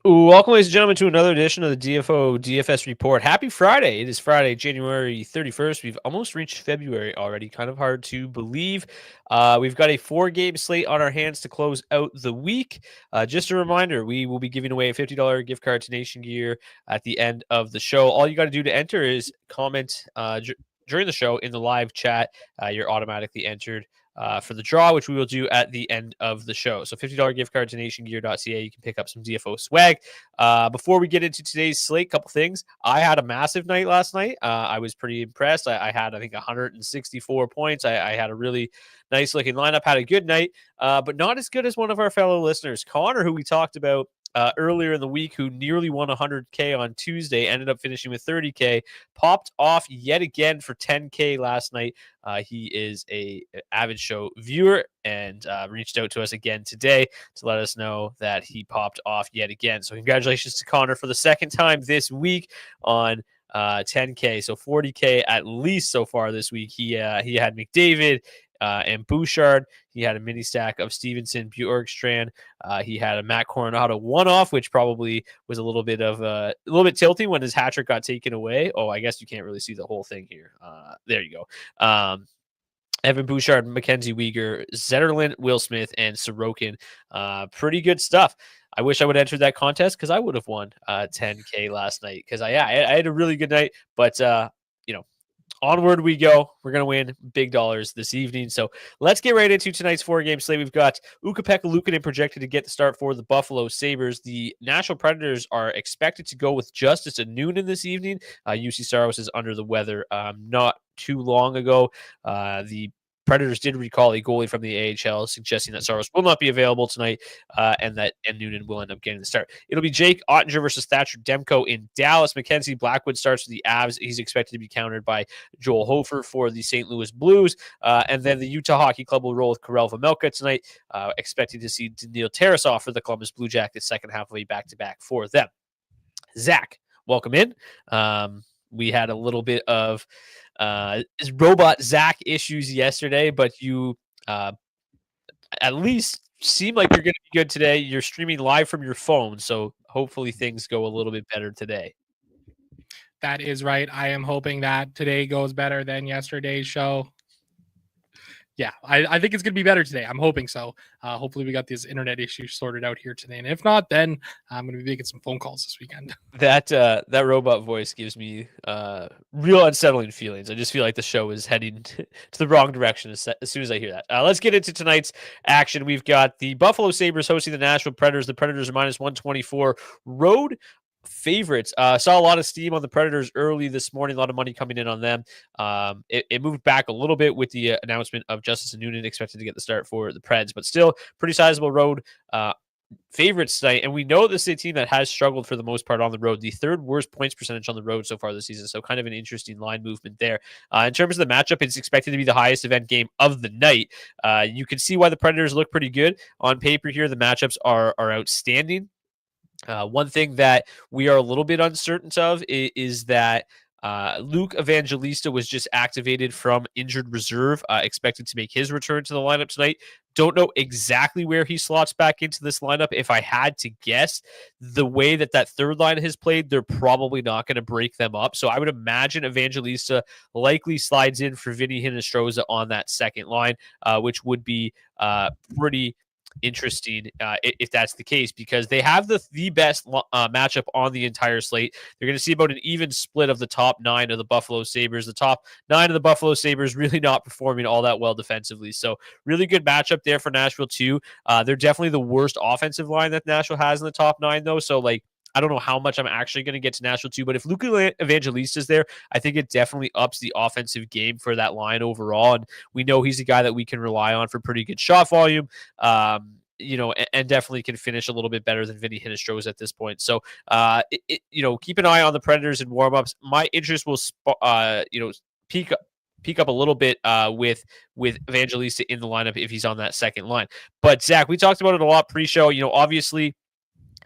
Welcome, ladies and gentlemen, to another edition of the DFS Report. Happy Friday. It is Friday, January 31st. We've almost reached February already. Kind of hard to believe. We've got a 4-game slate on our hands to close out the week. Just a reminder, we will be giving away a $50 gift card to Nation Gear at the end of the show. All you got to do to enter is comment during the show in the live chat. You're automatically entered for the draw, which we will do at the end of the show. So $50 gift card to nationgear.ca. You can pick up some DFO swag. Before we get into today's slate, couple things. I had a massive night last night. I was pretty impressed. I had, I think, 164 points. I had a really nice looking lineup, had a good night, but not as good as one of our fellow listeners, Connor, who we talked about earlier in the week, who nearly won 100K on Tuesday, ended up finishing with 30K, popped off yet again for 10K last night. He is a avid show viewer and reached out to us again today to let us know that he popped off yet again. So congratulations to Connor for the second time this week on 10K. So 40K at least so far this week. He had McDavid and Bouchard. He had a mini stack of Stevenson, Bjorkstrand. He had a Matt Coronado one-off, which probably was a little bit tilting when his hat trick got taken away. Oh, I guess you can't really see the whole thing here. There you go. Evan Bouchard, Mackenzie Weegar, Zetterlund, Will Smith, and Sorokin. Pretty good stuff. I wish I would enter that contest because I would have won 10K last night because I had a really good night, but onward we go. We're going to win big dollars this evening. So let's get right into tonight's 4-game slate. We've got Ukko-Pekka Luukkonen projected to get the start for the Buffalo Sabres. The Nashville Predators are expected to go with Justice at noon this evening. UC Saros is under the weather. Not too long ago, the Predators did recall a goalie from the AHL, suggesting that Saros will not be available tonight, and Noonan will end up getting the start. It'll be Jake Ottinger versus Thatcher Demko in Dallas. Mackenzie Blackwood starts for the Avs. He's expected to be countered by Joel Hofer for the St. Louis Blues. And then the Utah Hockey Club will roll with Karel Vejmelka tonight, expecting to see Daniil Tarasov for the Columbus Blue Jackets second half of a back-to-back for them. Zach, welcome in. We had a little bit of robot Zach issues yesterday, but you at least seem like you're going to be good today. You're streaming live from your phone, so hopefully things go a little bit better today. That is right. I am hoping that today goes better than yesterday's show. Yeah, I think it's going to be better today. I'm hoping so. Hopefully we got these internet issues sorted out here today. And if not, then I'm going to be making some phone calls this weekend. That robot voice gives me real unsettling feelings. I just feel like the show is heading to the wrong direction as soon as I hear that. Let's get into tonight's action. We've got the Buffalo Sabres hosting the Nashville Predators. The Predators are minus 124 road favorites. Saw a lot of steam on the Predators early this morning, a lot of money coming in on them. It moved back a little bit with the announcement of Justice and Noonan expected to get the start for the Preds, but still pretty sizable road favorites tonight. And we know this is a team that has struggled for the most part on the road, the third worst points percentage on the road so far this season. So kind of an interesting line movement there. In terms of the matchup, it's expected to be the highest event game of the night. You can see why the Predators look pretty good on paper here. The matchups are outstanding. One thing that we are a little bit uncertain of is that Luke Evangelista was just activated from injured reserve, expected to make his return to the lineup tonight. Don't know exactly where he slots back into this lineup. If I had to guess, the way that third line has played, they're probably not going to break them up. So I would imagine Evangelista likely slides in for Vinny Hinostroza on that second line, which would be pretty interesting if that's the case, because they have the best matchup on the entire slate. They're going to see about an even split of the top 9 of the Buffalo Sabres. The top 9 of the Buffalo Sabres really not performing all that well defensively. So really good matchup there for Nashville too. They're definitely the worst offensive line that Nashville has in the top 9 though. So I don't know how much I'm actually going to get to Nashville too, but if Luka Evangelista is there, I think it definitely ups the offensive game for that line overall. And we know he's a guy that we can rely on for pretty good shot volume, and definitely can finish a little bit better than Vinny Hinostroza at this point. So, keep an eye on the Predators in warmups. My interest will, peak up a little bit with Evangelista in the lineup if he's on that second line. But Zach, we talked about it a lot pre-show. Obviously,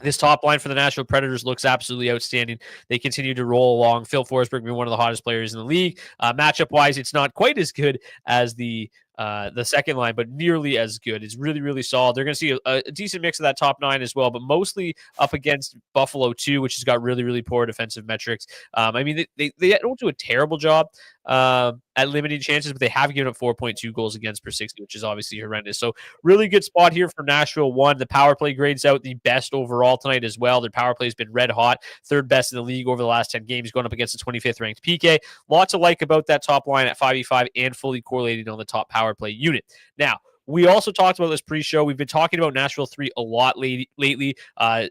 this top line for the Nashville Predators looks absolutely outstanding. They continue to roll along. Phil Forsberg being one of the hottest players in the league. Matchup-wise, it's not quite as good as the the second line, but nearly as good. It's really, really solid. They're going to see a decent mix of that top nine as well, but mostly up against Buffalo too, which has got really, really poor defensive metrics. I mean, they don't do a terrible job at limiting chances, but they have given up 4.2 goals against per 60, which is obviously horrendous. So really good spot here for Nashville. One, the power play grades out the best overall tonight as well. Their power play has been red hot, third best in the league over the last 10 games, going up against the 25th ranked PK. Lots to like about that top line at 5v5 and fully correlating on the top power play unit. Now, we also talked about this pre-show. We've been talking about Nashville 3 a lot lately,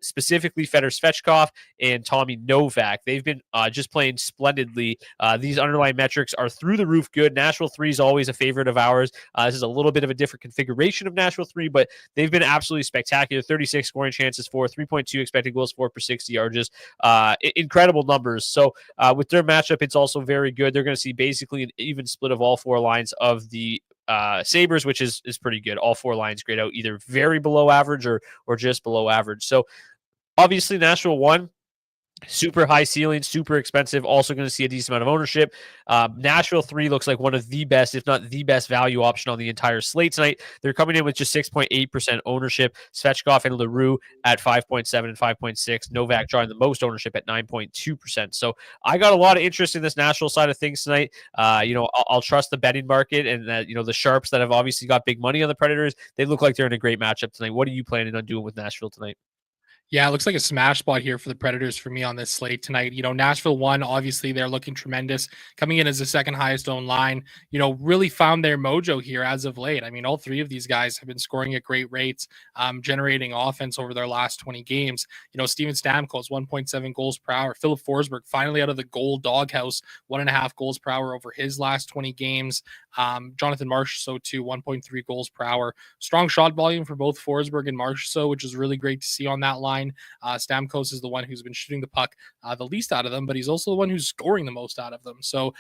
specifically Fedor Svechkov and Tommy Novak. They've been just playing splendidly. These underlying metrics are through the roof good. Nashville 3 is always a favorite of ours. This is a little bit of a different configuration of Nashville 3, but they've been absolutely spectacular. 36 scoring chances for, 3.2 expected goals for per 60 are just incredible numbers. So with their matchup, it's also very good. They're going to see basically an even split of all four lines of the Sabres, which is pretty good. All four lines grade out either very below average or just below average. So obviously Nashville 1, super high ceiling, super expensive. Also going to see a decent amount of ownership. Nashville 3 looks like one of the best, if not the best value option on the entire slate tonight. They're coming in with just 6.8% ownership. Svechkov and Leroux at 5.7 and 5.6. Novak drawing the most ownership at 9.2%. So I got a lot of interest in this Nashville side of things tonight. I'll trust the betting market and that, the Sharps that have obviously got big money on the Predators. They look like they're in a great matchup tonight. What are you planning on doing with Nashville tonight? Yeah, it looks like a smash spot here for the Predators for me on this slate tonight. Nashville 1, obviously they're looking tremendous, coming in as the second highest owned line, really found their mojo here as of late. I mean, all three of these guys have been scoring at great rates, generating offense over their last 20 games. Steven Stamkos, 1.7 goals per hour. Philip Forsberg finally out of the goal doghouse, 1.5 goals per hour over his last 20 games. Jonathan Marchessault too, 1.3 goals per hour. Strong shot volume for both Forsberg and Marchessault, which is really great to see on that line. Stamkos is the one who's been shooting the puck the least out of them, but he's also the one who's scoring the most out of them. So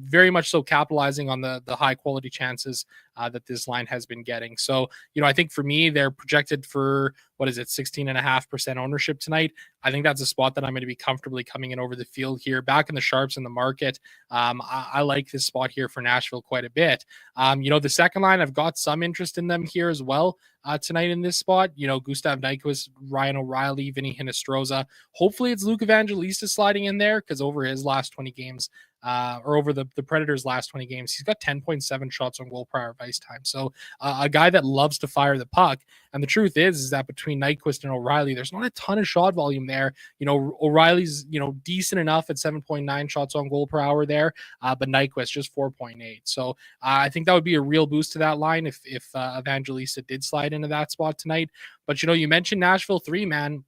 very much so capitalizing on the high quality chances that this line has been getting. So, I think for me, they're projected for, 16.5% ownership tonight. I think that's a spot that I'm going to be comfortably coming in over the field here. Back in the Sharps in the market. I like this spot here for Nashville quite a bit. The second line, I've got some interest in them here as well tonight in this spot. Gustav Nyquist, Ryan O'Reilly, Vinny Hinostroza. Hopefully it's Luke Evangelista sliding in there because over his last 20 games, or over the Predators' last 20 games, he's got 10.7 shots on goal per hour of ice time. So a guy that loves to fire the puck. And the truth is that between Nyquist and O'Reilly, there's not a ton of shot volume there. O'Reilly's, decent enough at 7.9 shots on goal per hour there, but Nyquist just 4.8. So I think that would be a real boost to that line if Evangelista did slide into that spot tonight. But, you mentioned Nashville 3, man.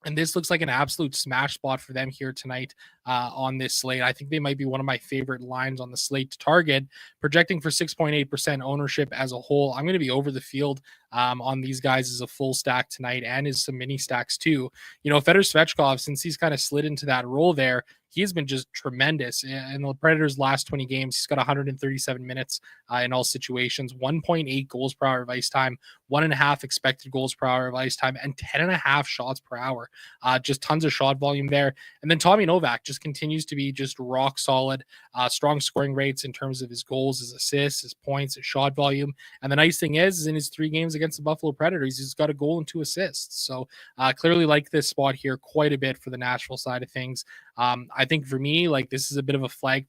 And this looks like an absolute smash spot for them here tonight on this slate. I think they might be one of my favorite lines on the slate to target, projecting for 6.8% ownership as a whole. I'm going to be over the field on these guys as a full stack tonight and as some mini stacks too. Fedor Svechkov, since he's kind of slid into that role there, he's been just tremendous. In the Predators' last 20 games, he's got 137 minutes in all situations, 1.8 goals per hour of ice time, 1.5 expected goals per hour of ice time, and 10.5 shots per hour. Just tons of shot volume there. And then Tommy Novak just continues to be just rock solid, strong scoring rates in terms of his goals, his assists, his points, his shot volume. And the nice thing is in his 3 games against the Buffalo Predators, he's got a goal and 2 assists. So clearly like this spot here quite a bit for the Nashville side of things. I think for me, this is a bit of a flag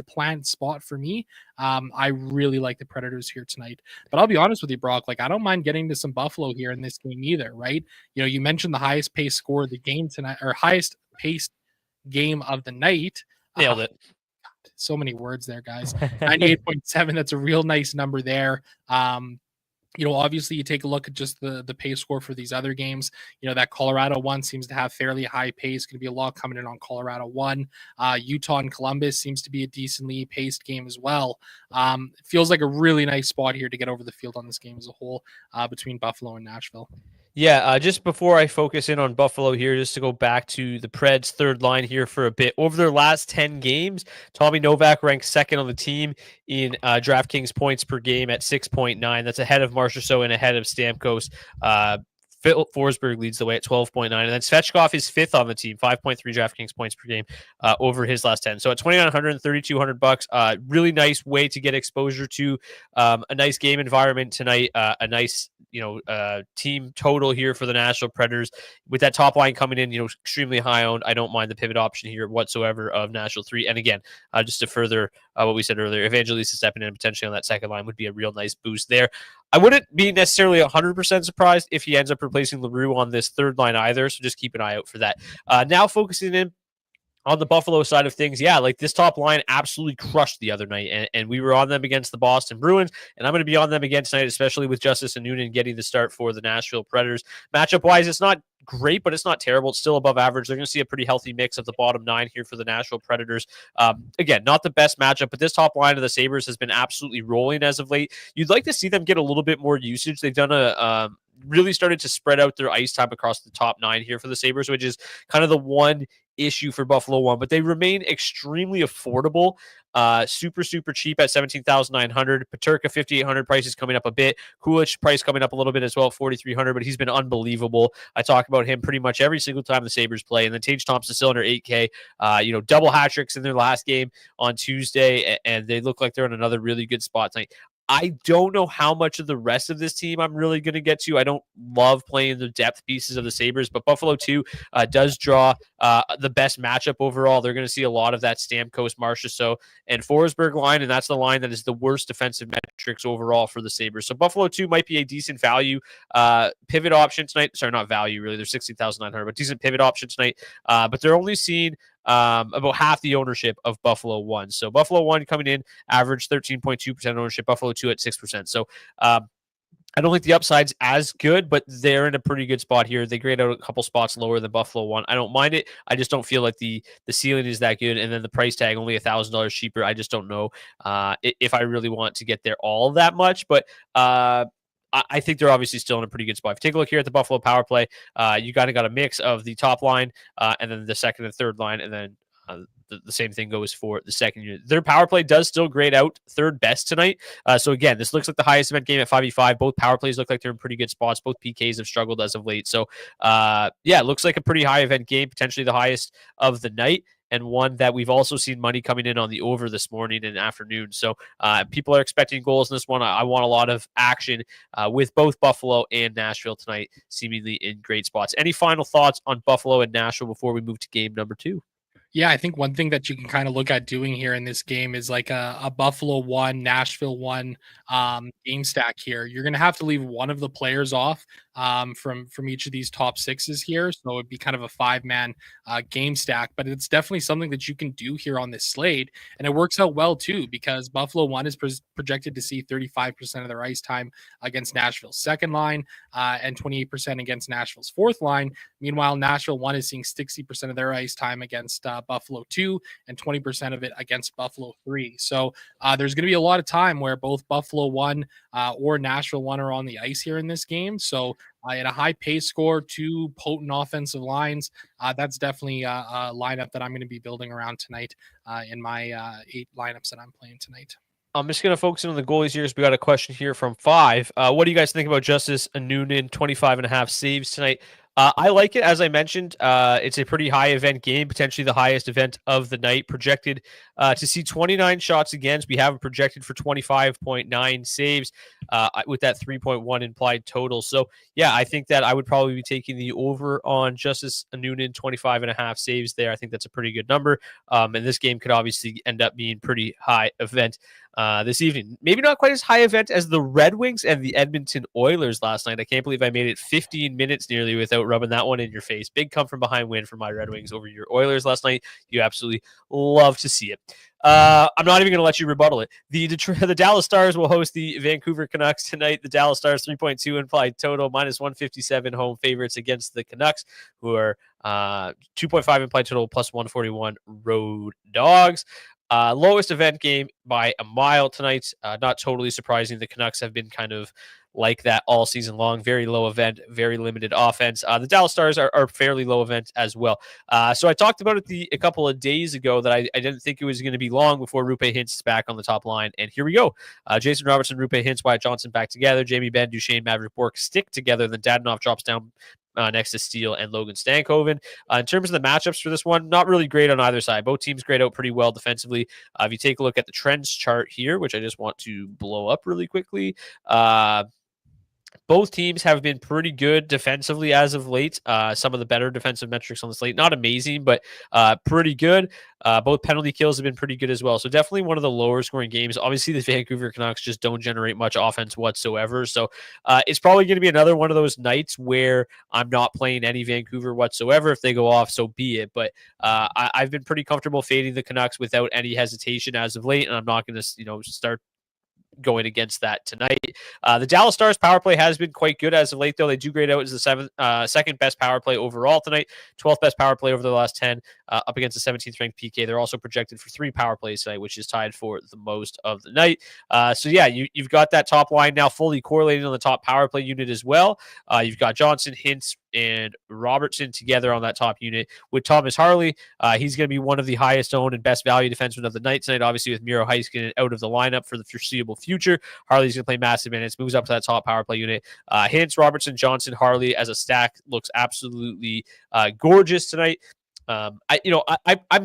plant spot for me. I really like the Predators here tonight. But I'll be honest with you, Brock, I don't mind getting to some Buffalo here in this game either, right? You mentioned the highest pace score of the game tonight, or highest paced game of the night. Nailed it. So many words there, guys. 98.7. That's a real nice number there. Obviously you take a look at just the pace score for these other games. That Colorado one seems to have fairly high pace. Going to be a lot coming in on Colorado 1. Utah and Columbus seems to be a decently paced game as well. It feels like a really nice spot here to get over the field on this game as a whole between Buffalo and Nashville. Yeah, just before I focus in on Buffalo here, just to go back to the Preds' third line here for a bit. Over their last 10 games, Tommy Novak ranks second on the team in DraftKings points per game at 6.9. That's ahead of Marchessault and ahead of Stamkos. Forsberg leads the way at 12.9, and then Svechkov is fifth on the team, 5.3 DraftKings points per game over his last 10. So at 2,900 and 3,200 bucks, really nice way to get exposure to a nice game environment tonight, a nice team total here for the Nashville Predators with that top line coming in, extremely high owned. I don't mind the pivot option here whatsoever of Nashville 3. And again, just to further what we said earlier, Evangelista stepping in potentially on that second line would be a real nice boost there. I wouldn't be necessarily 100% surprised if he ends up replacing LaRue on this third line either, so just keep an eye out for that. Now focusing in on the Buffalo side of things, this top line absolutely crushed the other night, and we were on them against the Boston Bruins, and I'm going to be on them again tonight, especially with Justice and Noonan getting the start for the Nashville Predators. Matchup-wise, it's not great, but it's not terrible. It's still above average. They're going to see a pretty healthy mix of the bottom 9 here for the Nashville Predators. Again, not the best matchup, but this top line of the Sabres has been absolutely rolling as of late. You'd like to see them get a little bit more usage. They've done really started to spread out their ice time across the top 9 here for the Sabres, which is kind of the one issue for Buffalo 1, but they remain extremely affordable. Super cheap at 17,900. Peterka 5,800 price is coming up a bit. Kulich price coming up a little bit as well, 4,300, but he's been unbelievable. I talk about him pretty much every single time the Sabres play. And then Tage Thompson still under 8K. Double hat tricks in their last game on Tuesday, and they look like they're in another really good spot tonight. I don't know how much of the rest of this team I'm really going to get to. I don't love playing the depth pieces of the Sabres, but Buffalo 2 does draw the best matchup overall. They're going to see a lot of that Stamkos, Marchessault, and Forsberg line, and that's the line that is the worst defensive metrics overall for the Sabres. So Buffalo 2 might be a decent value pivot option tonight. Sorry, not value, really. They're 16,900, but decent pivot option tonight. But they're only seeing about half the ownership of Buffalo 1. So Buffalo 1 coming in, average 13.2% ownership, Buffalo 2 at 6%. So I don't think the upside's as good, but they're in a pretty good spot here. They grade out a couple spots lower than Buffalo 1. I don't mind it. I just don't feel like the ceiling is that good. And then the price tag, only $1,000 cheaper. I just don't know if I really want to get there all that much. But I think they're obviously still in a pretty good spot. If you take a look here at the Buffalo power play, you got a mix of the top line and then the second and third line, and then the same thing goes for the second unit. Their power play does still grade out third best tonight. So again, this looks like the highest event game at 5v5. Both power plays look like they're in pretty good spots. Both PKs have struggled as of late. So it looks like a pretty high event game, potentially the highest of the night, and one that we've also seen money coming in on the over this morning and afternoon. So people are expecting goals in this one. I want a lot of action with both Buffalo and Nashville tonight, seemingly in great spots. Any final thoughts on Buffalo and Nashville before we move to game number 2? Yeah, I think one thing that you can kind of look at doing here in this game is like a Buffalo 1, Nashville 1 game stack here. You're going to have to leave one of the players off from each of these top 6s here. So it'd be kind of a 5-man game stack, but it's definitely something that you can do here on this slate. And it works out well too, because Buffalo 1 is projected to see 35% of their ice time against Nashville's second line and 28% against Nashville's fourth line. Meanwhile, Nashville 1 is seeing 60% of their ice time against Buffalo 2 and 20% of it against Buffalo 3. So there's going to be a lot of time where both Buffalo 1 or Nashville 1 are on the ice here in this game. So at a high pace score, 2 potent offensive lines, that's definitely a lineup that I'm going to be building around tonight in my 8 lineups that I'm playing tonight. I'm just going to focus on the goalies here. We got a question here from 5. What do you guys think about Justice Noonan, 25.5 saves tonight? I like it. As I mentioned, it's a pretty high event game, potentially the highest event of the night, projected to see 29 shots against. We have it projected for 25.9 saves with that 3.1 implied total. So, yeah, I think that I would probably be taking the over on Justice Noonan, 25.5 saves there. I think that's a pretty good number. And this game could obviously end up being pretty high event this evening. Maybe not quite as high event as the Red Wings and the Edmonton Oilers last night. I can't believe I made it 15 minutes nearly without rubbing that one in your face. Big come from behind win for my Red Wings over your Oilers last night. You absolutely love to see it. I'm not even going to let you rebuttal it. The Dallas Stars will host the Vancouver Canucks tonight. The Dallas Stars 3.2 implied total, minus 157 home favorites against the Canucks, who are 2.5 implied total, plus 141 road dogs. Lowest event game by a mile tonight. Not totally surprising. The Canucks have been kind of like that all season long. Very low event, very limited offense. The Dallas Stars are fairly low event as well. So I talked about it a couple of days ago that I didn't think it was going to be long before Rupe Hintz is back on the top line. And here we go. Jason Robertson, Rupe Hintz, Wyatt Johnson back together. Jamie Benn, Duchesne, Maverick Bourque stick together. Then Dadonov drops down next to Steele and Logan Stankoven. In terms of the matchups for this one, not really great on either side. Both teams grade out pretty well defensively. If you take a look at the trends chart here, which I just want to blow up really quickly, both teams have been pretty good defensively as of late. Some of the better defensive metrics on the slate, not amazing, but pretty good. Both penalty kills have been pretty good as well. So definitely one of the lower scoring games. Obviously, the Vancouver Canucks just don't generate much offense whatsoever. So it's probably going to be another one of those nights where I'm not playing any Vancouver whatsoever. If they go off, so be it. But I've been pretty comfortable fading the Canucks without any hesitation as of late, and I'm not going to start going against that tonight. The Dallas Stars power play has been quite good as of late, though. They do grade out as the second best power play overall tonight, 12th best power play over the last 10, up against the 17th ranked PK. They're also projected for 3 power plays tonight, which is tied for the most of the night. So yeah, you've got that top line now fully correlated on the top power play unit as well. You've got Johnson, Hintz, and Robertson together on that top unit with Thomas Harley. He's going to be one of the highest owned and best value defensemen of the night tonight, obviously with Miro Heiskanen out of the lineup for the foreseeable future. Harley's going to play massive minutes, moves up to that top power play unit. Hintz, Robertson, Johnson, Harley as a stack looks absolutely gorgeous tonight. I'm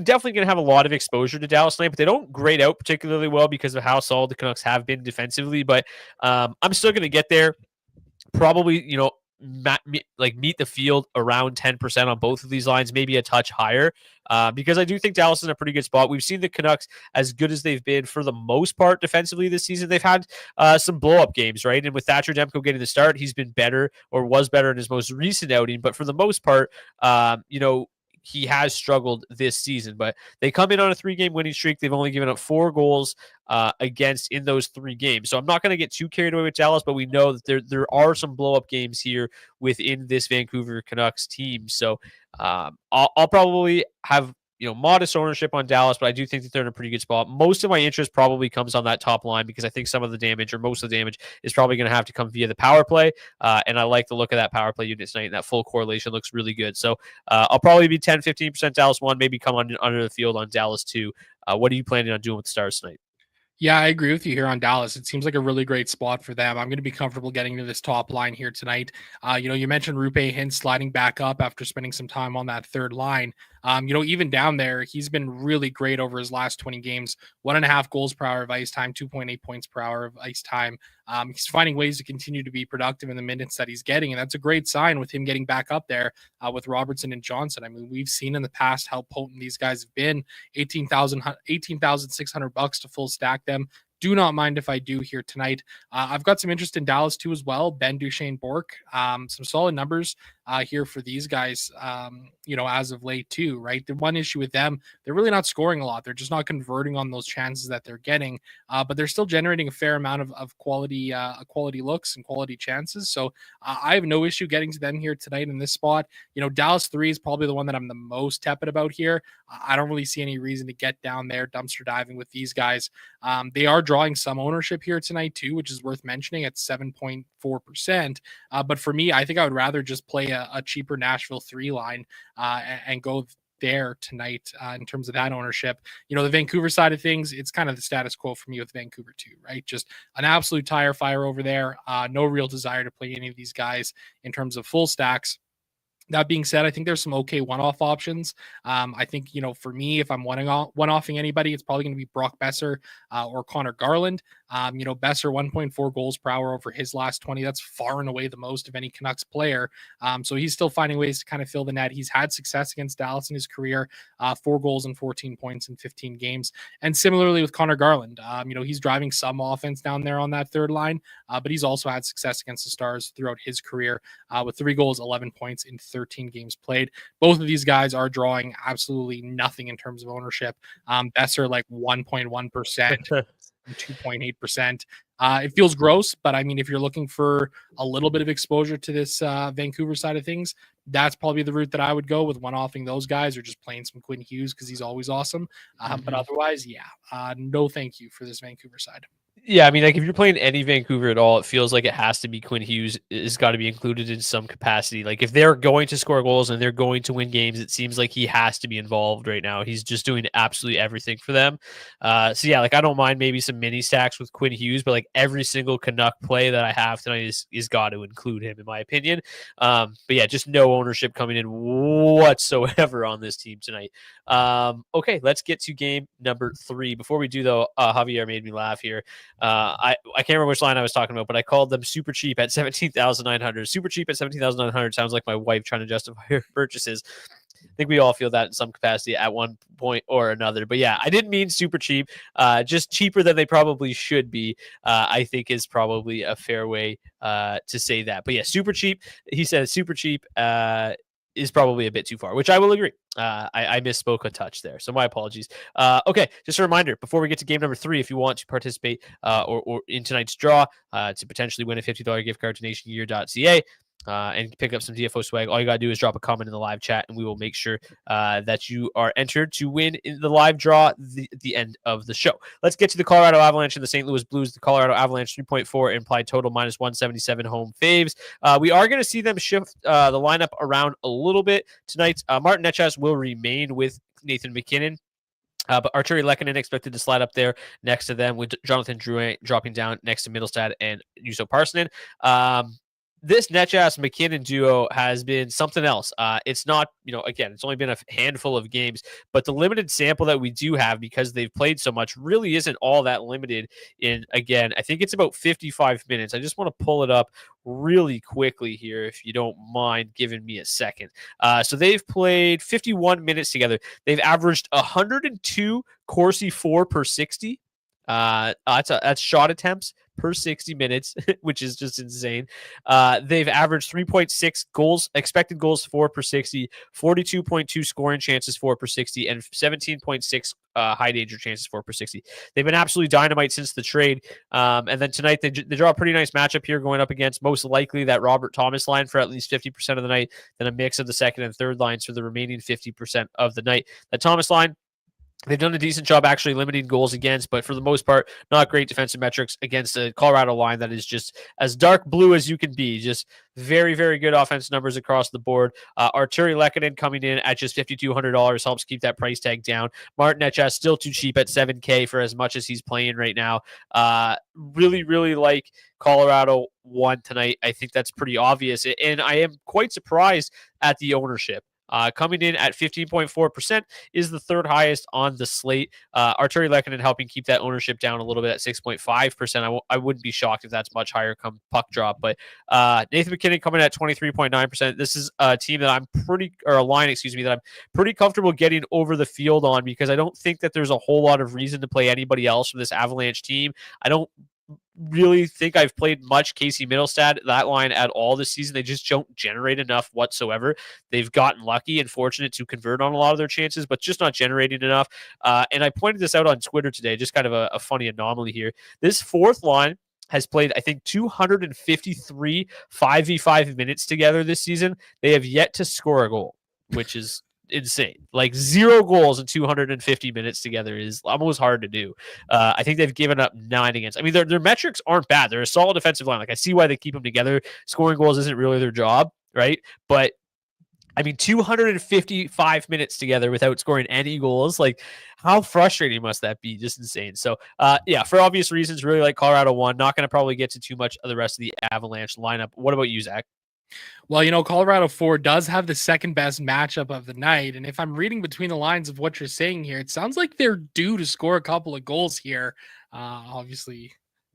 definitely going to have a lot of exposure to Dallas tonight, but they don't grade out particularly well because of how solid the Canucks have been defensively. But I'm still going to get there. Probably, meet the field around 10% on both of these lines, maybe a touch higher, because I do think Dallas is in a pretty good spot. We've seen the Canucks, as good as they've been for the most part defensively this season, they've had some blow-up games, right? And with Thatcher Demko getting the start, he's been better or was better in his most recent outing. But for the most part, he has struggled this season, but they come in on a 3-game winning streak. They've only given up 4 goals against in those 3 games. So I'm not going to get too carried away with Dallas, but we know that there are some blow-up games here within this Vancouver Canucks team. So I'll probably have modest ownership on Dallas, but I do think that they're in a pretty good spot. Most of my interest probably comes on that top line because I think some of the damage or most of the damage is probably going to have to come via the power play. And I like the look of that power play unit tonight. And that full correlation looks really good. So I'll probably be 10-15% Dallas 1, maybe come under the field on Dallas 2. What are you planning on doing with the Stars tonight? Yeah, I agree with you here on Dallas. It seems like a really great spot for them. I'm going to be comfortable getting to this top line here tonight. You mentioned Rupe Hintz sliding back up after spending some time on that third line. Even down there, he's been really great over his last 20 games. 1.5 goals per hour of ice time, 2.8 points per hour of ice time. He's finding ways to continue to be productive in the minutes that he's getting, and that's a great sign with him getting back up there with Robertson and Johnson. I mean, we've seen in the past how potent these guys have been. $18,600 to full stack them. Do not mind if I do here tonight. I've got some interest in Dallas too as well. Ben, Duchesne, Bourque, some solid numbers here for these guys, as of late too, right? The one issue with them, they're really not scoring a lot. They're just not converting on those chances that they're getting, but they're still generating a fair amount of quality looks and quality chances. So I have no issue getting to them here tonight in this spot. Dallas 3 is probably the one that I'm the most tepid about here. I don't really see any reason to get down there dumpster diving with these guys. They are drawing some ownership here tonight too, which is worth mentioning at 7.4%. But for me, I think I would rather just play a cheaper Nashville 3 line and go there tonight in terms of that ownership. The Vancouver side of things, it's kind of the status quo for me with Vancouver too, right? Just an absolute tire fire over there. No real desire to play any of these guys in terms of full stacks. That being said, I think there's some okay one-off options. I think, for me, if I'm one-offing anybody, it's probably going to be Brock Besser or Connor Garland. Besser 1.4 goals per hour over his last 20. That's far and away the most of any Canucks player. So he's still finding ways to kind of fill the net. He's had success against Dallas in his career, 4 goals and 14 points in 15 games. And similarly with Connor Garland, he's driving some offense down there on that third line, but he's also had success against the Stars throughout his career with 3 goals, 11 points in 13 games played. Both of these guys are drawing absolutely nothing in terms of ownership. Besser like 1.1%. 2.8%. It feels gross, but I mean, if you're looking for a little bit of exposure to this Vancouver side of things, that's probably the route that I would go with one-offing those guys or just playing some Quinn Hughes because he's always awesome. But otherwise, no thank you for this Vancouver side. Yeah, I mean, like if you're playing any Vancouver at all, it feels like it has to be Quinn Hughes is got to be included in some capacity. Like if they're going to score goals and they're going to win games, it seems like he has to be involved right now. He's just doing absolutely everything for them. So yeah, like I don't mind maybe some mini stacks with Quinn Hughes, but like every single Canuck play that I have tonight is got to include him in my opinion. But yeah, just no ownership coming in whatsoever on this team tonight. Okay, let's get to game number 3. Before we do though, Javier made me laugh here. I can't remember which line I was talking about, but I called them super cheap at 17,900. Super cheap at 17,900 sounds like my wife trying to justify her purchases. I think we all feel that in some capacity at one point or another. But yeah, I didn't mean super cheap. Just cheaper than they probably should be, I think is probably a fair way to say that. But yeah, super cheap. He said super cheap is probably a bit too far, which I will agree. I misspoke a touch there, so my apologies. Okay, just a reminder before we get to game number 3, if you want to participate or in tonight's draw to potentially win a $50 gift card to nationgear.ca, and pick up some DFO swag, all you got to do is drop a comment in the live chat, and we will make sure that you are entered to win in the live draw at the end of the show. Let's get to the Colorado Avalanche and the St. Louis Blues. The Colorado Avalanche 3.4 implied total minus 177 home faves. We are going to see them shift the lineup around a little bit tonight. Martin Necas will remain with Nathan MacKinnon. But Arturi Lehkonen expected to slide up there next to them, with Jonathan Drouin dropping down next to Middlestad and Juuso Parssinen. This Netchas McKinnon duo has been something else. It's not, again, it's only been a handful of games, but the limited sample that we do have, because they've played so much, really isn't all that limited in, again, I think it's about 55 minutes. I just want to pull it up really quickly here, if you don't mind giving me a second. So they've played 51 minutes together. They've averaged 102 Corsi 4 per 60. That's shot attempts per 60 minutes, which is just insane. They've averaged 3.6 goals, expected goals 4 per 60, 42.2 scoring chances 4 per 60, and 17.6 high danger chances 4 per 60. They've been absolutely dynamite since the trade. And then tonight they draw a pretty nice matchup here, going up against most likely that Robert Thomas line for at least 50% of the night, then a mix of the second and third lines for the remaining 50% of the night. That Thomas line, they've done a decent job actually limiting goals against, but for the most part, not great defensive metrics against a Colorado line that is just as dark blue as you can be. Just very, very good offense numbers across the board. Arturi Lehkonen coming in at just $5,200 helps keep that price tag down. Martin Necas still too cheap at $7K for as much as he's playing right now. Really, really like Colorado won tonight. I think that's pretty obvious, and I am quite surprised at the ownership. Coming in at 15.4% is the third highest on the slate. Arturi Lehkonen helping keep that ownership down a little bit at 6.5%. I wouldn't be shocked if that's much higher come puck drop. But Nathan MacKinnon coming at 23.9%. This is a team that a line, that I'm pretty comfortable getting over the field on, because I don't think that there's a whole lot of reason to play anybody else from this Avalanche team. I don't really think I've played much Casey Middlestad, that line, at all this season. They just don't generate enough whatsoever. They've gotten lucky and fortunate to convert on a lot of their chances, but just not generating enough. And I pointed this out on Twitter today, just kind of a funny anomaly here. This fourth line has played, I think, 253 5v5 minutes together this season. They have yet to score a goal, which is insane. Like 0 goals in 250 minutes together is almost hard to do. I think they've given up 9 against. I mean, their metrics aren't bad. They're a solid defensive line. Like, I see why they keep them together. Scoring goals isn't really their job, right? But I mean, 255 minutes together without scoring any goals. Like, how frustrating must that be? Just insane. So, yeah, for obvious reasons, really like Colorado won. Not going to probably get to too much of the rest of the Avalanche lineup. What about you, Zach? Well, Colorado 4 does have the second best matchup of the night. And if I'm reading between the lines of what you're saying here, it sounds like they're due to score a couple of goals here. Obviously,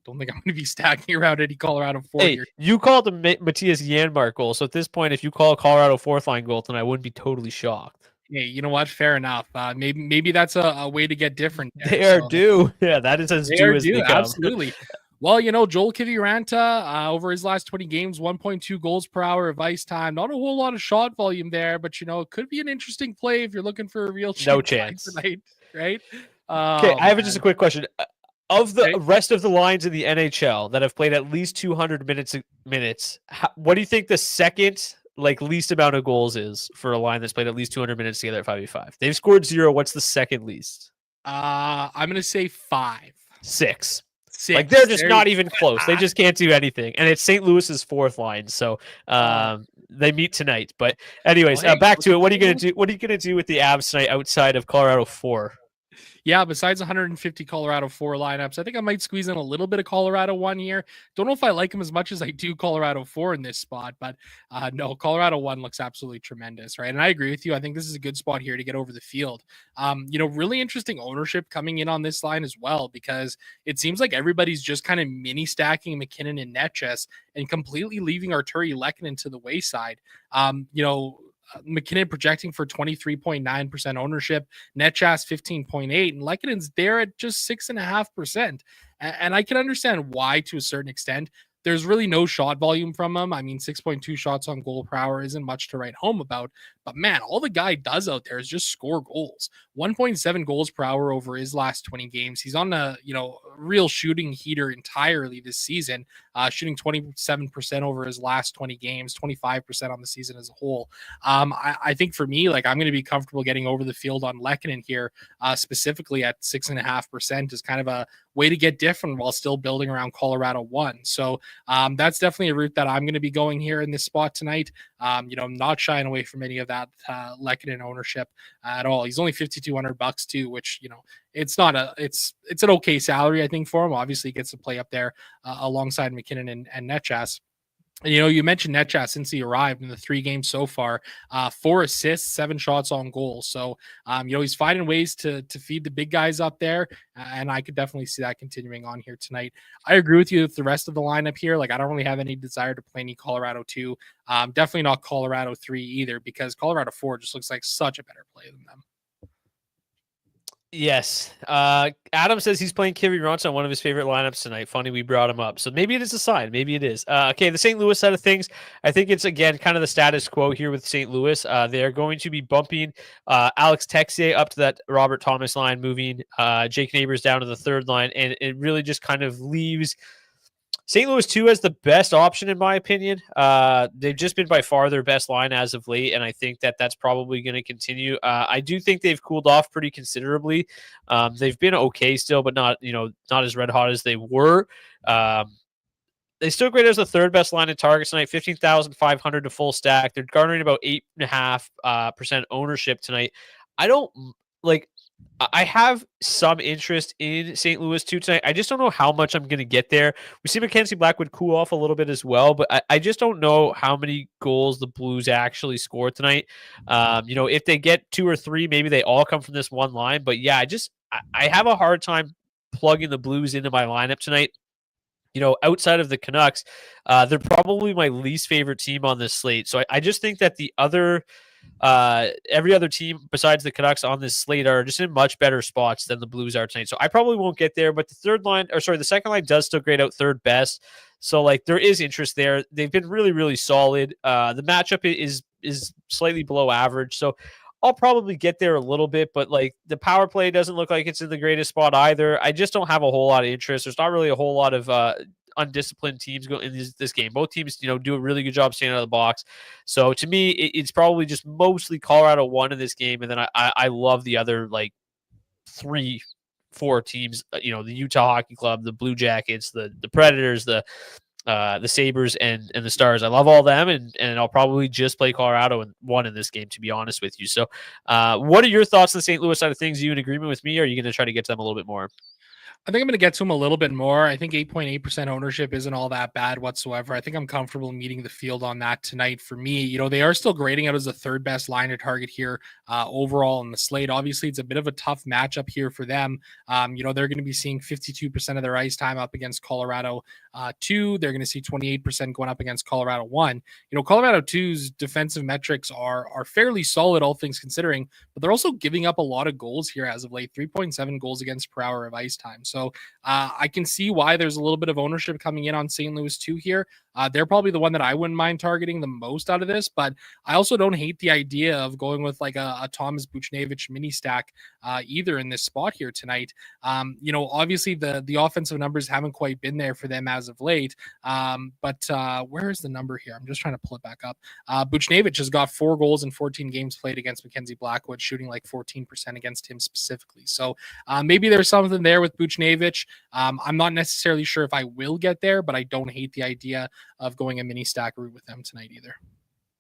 don't think I'm going to be stacking around any Colorado 4 here. You called the Matthias Janmark goal. So at this point, if you call a Colorado fourth line goal, then I wouldn't be totally shocked. Hey, you know what? Fair enough. Maybe that's a way to get different. They are due. Yeah, that is as due as they come. Absolutely. Well, Joel Kiviranta, over his last 20 games, 1.2 goals per hour of ice time. Not a whole lot of shot volume there, but, it could be an interesting play if you're looking for a real no chance tonight, right? Okay, I have just a quick question. Of the rest of the lines in the NHL that have played at least 200 minutes, what do you think the second least amount of goals is for a line that's played at least 200 minutes together at 5v5? They've scored 0. What's the second least? I'm going to say 5. 6. Like they're just not even close. They just can't do anything. And it's St. Louis's fourth line. So they meet tonight. But anyways, back to it. What are you going to do? What are you going to do with the Avs tonight outside of Colorado 4? Yeah, besides 150 Colorado 4 lineups, I think I might squeeze in a little bit of Colorado 1 here. Don't know if I like him as much as I do Colorado 4 in this spot, but no, Colorado 1 looks absolutely tremendous, right? And I agree with you. I think this is a good spot here to get over the field. Really interesting ownership coming in on this line as well, because it seems like everybody's just kind of mini stacking McKinnon and Netchess and completely leaving Arturi Lehkonen to the wayside. McKinnon projecting for 23.9% ownership, Netchas 15.8, and Lekkonen's there at just 6.5%. And I can understand why to a certain extent. There's really no shot volume from him. I mean, 6.2 shots on goal per hour isn't much to write home about. But man, all the guy does out there is just score goals. 1.7 goals per hour over his last 20 games. He's on a real shooting heater entirely this season, shooting 27% over his last 20 games, 25% on the season as a whole. I think for me, like I'm going to be comfortable getting over the field on Lehkonen here, specifically at 6.5% is kind of a way to get different while still building around Colorado 1. So that's definitely a route that I'm going to be going here in this spot tonight. I'm not shying away from any of that Lehkonen ownership at all. He's only $5,200 too, which it's not it's an okay salary I think for him. Obviously, he gets to play up there alongside McKinnon and Netchas. You mentioned Netchas since he arrived in the 3 games so far, 4 assists, 7 shots on goal. So, he's finding ways to feed the big guys up there. And I could definitely see that continuing on here tonight. I agree with you with the rest of the lineup here. Like, I don't really have any desire to play any Colorado 2. Definitely not Colorado 3 either, because Colorado 4 just looks like such a better play than them. Yes. Adam says he's playing Kivy Ronson on one of his favorite lineups tonight. Funny we brought him up. So maybe it is a sign. Maybe it is. Okay, the St. Louis side of things, I think it's, again, kind of the status quo here with St. Louis. They're going to be bumping Alex Texier up to that Robert Thomas line, moving Jake Neighbors down to the third line, and it really just kind of leaves St. Louis 2 as the best option, in my opinion. They've just been by far their best line as of late, and I think that that's probably going to continue. I do think they've cooled off pretty considerably. They've been okay still, but not as red hot as they were. They still grade as the third best line in targets tonight, 15,500 to full stack. They're garnering about 8.5% ownership tonight. I have some interest in St. Louis 2 tonight. I just don't know how much I'm going to get there. We see Mackenzie Blackwood cool off a little bit as well, but I just don't know how many goals the Blues actually score tonight. If they get 2 or 3, maybe they all come from this one line. But yeah, I have a hard time plugging the Blues into my lineup tonight. Outside of the Canucks, they're probably my least favorite team on this slate. So I just think that the other every other team besides the Canucks on this slate are just in much better spots than the Blues are tonight. So I probably won't get there, but the second line does still grade out third best. So there is interest there. They've been really, really solid. The matchup is slightly below average. So I'll probably get there a little bit, but the power play doesn't look like it's in the greatest spot either. I just don't have a whole lot of interest. There's not really a whole lot of undisciplined teams go in this game. Both teams, do a really good job staying out of the box. So to me, it's probably just mostly Colorado 1 in this game, and then I love the other 3-4 teams. The Utah Hockey Club, the Blue Jackets, the Predators, the Sabres, and the Stars. I love all them, and I'll probably just play Colorado 1 in this game, to be honest with you. So, what are your thoughts on the St. Louis side of things? Are you in agreement with me, or are you going to try to get to them a little bit more? I think I'm going to get to him a little bit more. I think 8.8% ownership isn't all that bad whatsoever. I think I'm comfortable meeting the field on that tonight. For me, they are still grading out as the third best line to target here overall in the slate. Obviously, it's a bit of a tough matchup here for them. They're going to be seeing 52% of their ice time up against Colorado 2. They're going to see 28% going up against Colorado 1. Colorado 2's defensive metrics are fairly solid, all things considering, but they're also giving up a lot of goals here as of late, 3.7 goals against per hour of ice time. So I can see why there's a little bit of ownership coming in on St. Louis 2 here. They're probably the one that I wouldn't mind targeting the most out of this, but I also don't hate the idea of going with a Thomas Buchnevich mini stack either in this spot here tonight. Obviously the offensive numbers haven't quite been there for them as of late, but where is the number here? I'm just trying to pull it back up. Buchnevich has got 4 goals in 14 games played against Mackenzie Blackwood, shooting 14% against him specifically. So maybe there's something there with Buchnevich Buchnevich. I'm not necessarily sure if I will get there, but I don't hate the idea of going a mini stack route with them tonight either.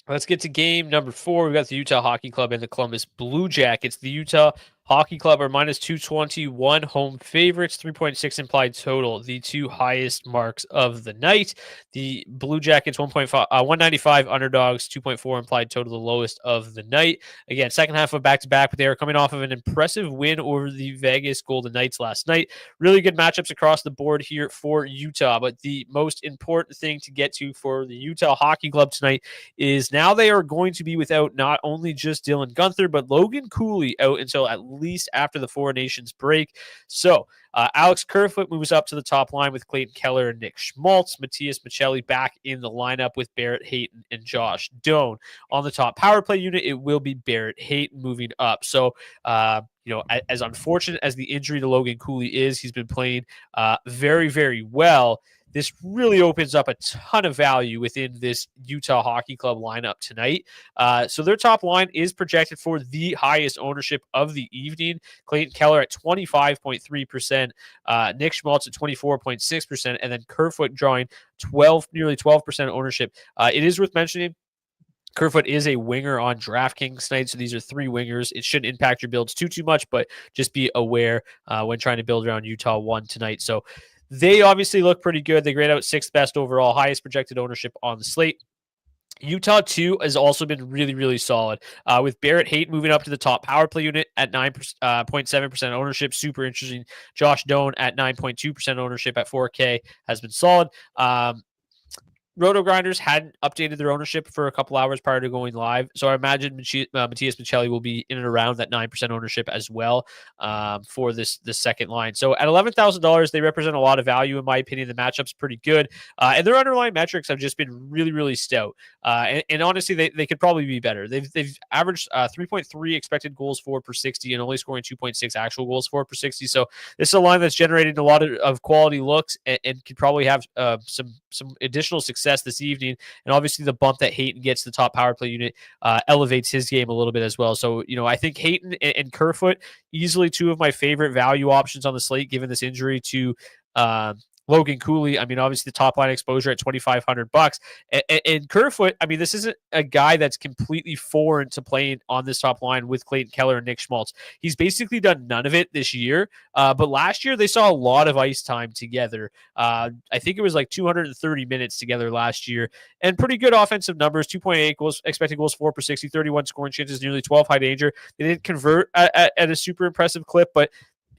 Let's get to game number 4. We've got the Utah Hockey Club and the Columbus Blue Jackets. The Utah Hockey Club are minus 221 home favorites, 3.6 implied total, the two highest marks of the night. The Blue Jackets 195 underdogs, 2.4 implied total, the lowest of the night. Again, second half of back-to-back, but they are coming off of an impressive win over the Vegas Golden Knights last night. Really good matchups across the board here for Utah, but the most important thing to get to for the Utah Hockey Club tonight is now they are going to be without not only just Dylan Guenther, but Logan Cooley out until at least after the Four Nations break. So Alex Kerfoot moves up to the top line with Clayton Keller and Nick Schmaltz. Matthias Michelli back in the lineup with Barrett Hayton and Josh Doan. On the top power play unit, it will be Barrett Hayton moving up. So, as unfortunate as the injury to Logan Cooley is, he's been playing very, very well. This really opens up a ton of value within this Utah Hockey Club lineup tonight. So their top line is projected for the highest ownership of the evening. Clayton Keller at 25.3%, Nick Schmaltz at 24.6%, and then Kerfoot drawing nearly 12% ownership. It is worth mentioning Kerfoot is a winger on DraftKings tonight, so these are 3 wingers. It shouldn't impact your builds too much, but just be aware when trying to build around Utah 1 tonight. So they obviously look pretty good. They grade out 6th best overall, highest projected ownership on the slate. Utah 2 has also been really, really solid, with Barrett Hayton moving up to the top power play unit at 9.7% ownership. Super interesting. Josh Doan at 9.2% ownership at 4K has been solid. Roto Grinders hadn't updated their ownership for a couple hours prior to going live, so I imagine Matthias Michelli will be in and around that 9% ownership as well for this second line. So at $11,000, they represent a lot of value in my opinion. The matchup's pretty good, and their underlying metrics have just been really, really stout. And honestly, they could probably be better. They've averaged 3.3 expected goals for per 60 and only scoring 2.6 actual goals for per 60. So this is a line that's generating a lot of quality looks and could probably have some additional success this evening. And obviously the bump that Hayton gets to the top power play unit elevates his game a little bit as well. So, I think Hayton and Kerfoot, easily 2 of my favorite value options on the slate, given this injury to Logan Cooley. I mean, obviously the top line exposure at $2,500. And Kerfoot, I mean, this isn't a guy that's completely foreign to playing on this top line with Clayton Keller and Nick Schmaltz. He's basically done none of it this year. But last year they saw a lot of ice time together. I think it was like 230 minutes together last year, and pretty good offensive numbers, 2.8 goals, expected goals for per 60, 31 scoring chances, nearly 12 high danger. They didn't convert at a super impressive clip, but